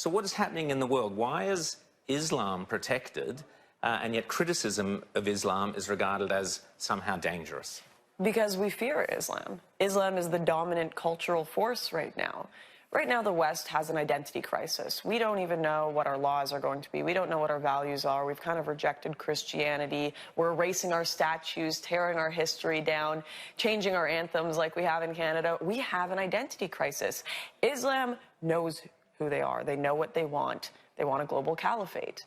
So what is happening in the world? Why is Islam protected and yet criticism of Islam is regarded as somehow dangerous? Because we fear Islam. Islam is the dominant cultural force right now. Right now, the West has an identity crisis. We don't even know what our laws are going to be. We don't know what our values are. We've kind of rejected Christianity. We're erasing our statues, tearing our history down, changing our anthems like we have in Canada. We have an identity crisis. Islam knows who they are. They know what they want. They want a global caliphate.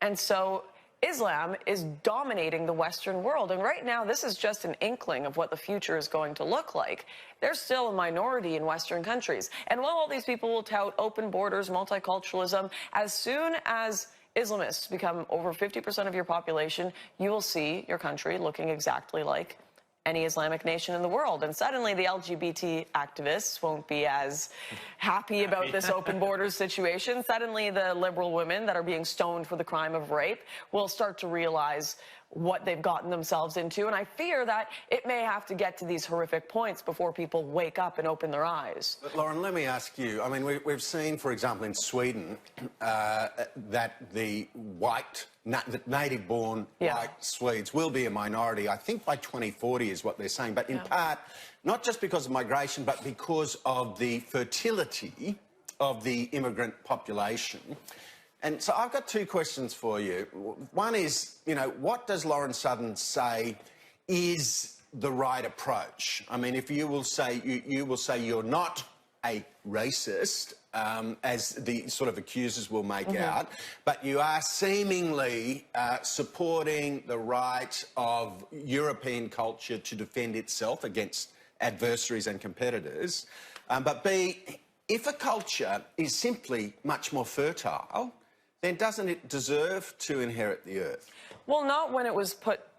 And so Islam is dominating the Western world. And right now, this is just an inkling of what the future is going to look like. They're still a minority in Western countries. And while all these people will tout open borders, multiculturalism, as soon as Islamists become over 50% of your population, you will see your country looking exactly like any Islamic nation in the world. And suddenly the LGBT activists won't be as happy about this open borders situation. Suddenly the liberal women that are being stoned for the crime of rape will start to realize what they've gotten themselves into. And I fear that it may have to get to these horrific points before people wake up and open their eyes. But Lauren, let me ask you, I mean, we've seen, for example, in Sweden, that the native-born white Swedes will be a minority, I think by 2040 is what they're saying, but in part, not just because of migration, but because of the fertility of the immigrant population. And so I've got two questions for you. One is, you know, what does Lauren Southern say is the right approach? I mean, if you will say, you will say you're not a racist, as the sort of accusers will make out, but you are seemingly supporting the right of European culture to defend itself against adversaries and competitors. But B, if a culture is simply much more fertile, then doesn't it deserve to inherit the earth? Well, not when it was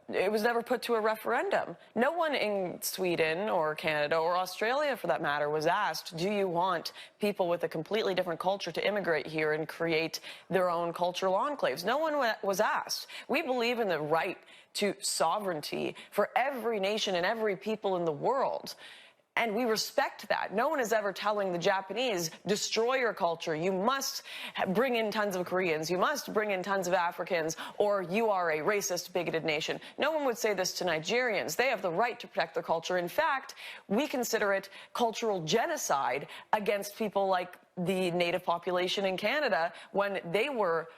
never put to a referendum. No one in Sweden or Canada or Australia, for that matter, was asked, do you want people with a completely different culture to immigrate here and create their own cultural enclaves? No one was asked. We believe in the right to sovereignty for every nation and every people in the world. And we respect that. No one is ever telling the Japanese, destroy your culture. You must bring in tons of Koreans. You must bring in tons of Africans, or you are a racist, bigoted nation. No one would say this to Nigerians. They have the right to protect their culture. In fact, we consider it cultural genocide against people like the native population in Canada when they were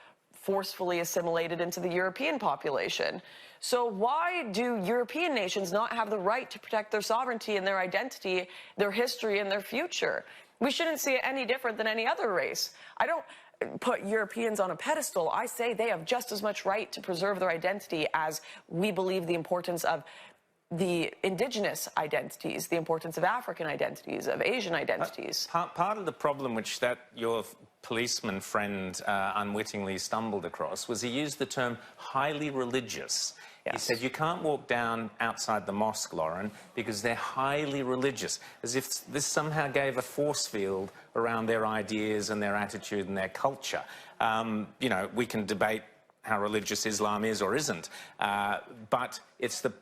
forcefully assimilated into the European population. So why do European nations not have the right to protect their sovereignty and their identity, their history, and their future? We shouldn't see it any different than any other race. I don't put Europeans on a pedestal. I say they have just as much right to preserve their identity as we believe the importance of the indigenous identities, the importance of African identities, of Asian identities. Part of the problem which your policeman friend unwittingly stumbled across was he used the term highly religious. Yes. He said you can't walk down outside the mosque, Lauren, because they're highly religious, as if this somehow gave a force field around their ideas and their attitude and their culture. You know, we can debate how religious Islam is or isn't, but it's the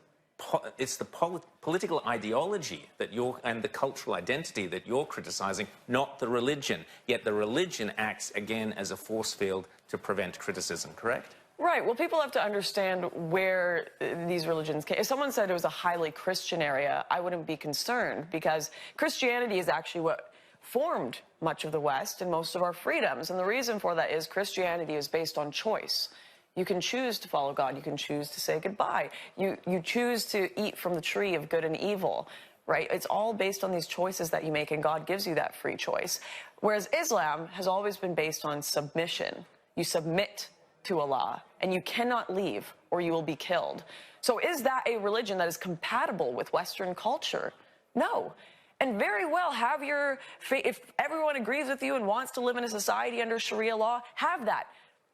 political ideology that and the cultural identity that you're criticising, not the religion. Yet the religion acts, again, as a force field to prevent criticism, correct? Right. Well, people have to understand where these religions came. If someone said it was a highly Christian area, I wouldn't be concerned, because Christianity is actually what formed much of the West and most of our freedoms. And the reason for that is Christianity is based on choice. You can choose to follow God. You can choose to say goodbye. You choose to eat from the tree of good and evil, right? It's all based on these choices that you make, and God gives you that free choice. Whereas Islam has always been based on submission. You submit to Allah, and you cannot leave or you will be killed. So is that a religion that is compatible with Western culture? No. And very well, have your faith. If everyone agrees with you and wants to live in a society under Sharia law, have that.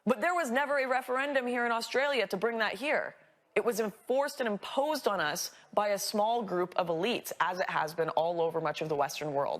But there was never a referendum here in Australia to bring that here. It was enforced and imposed on us by a small group of elites, as it has been all over much of the Western world.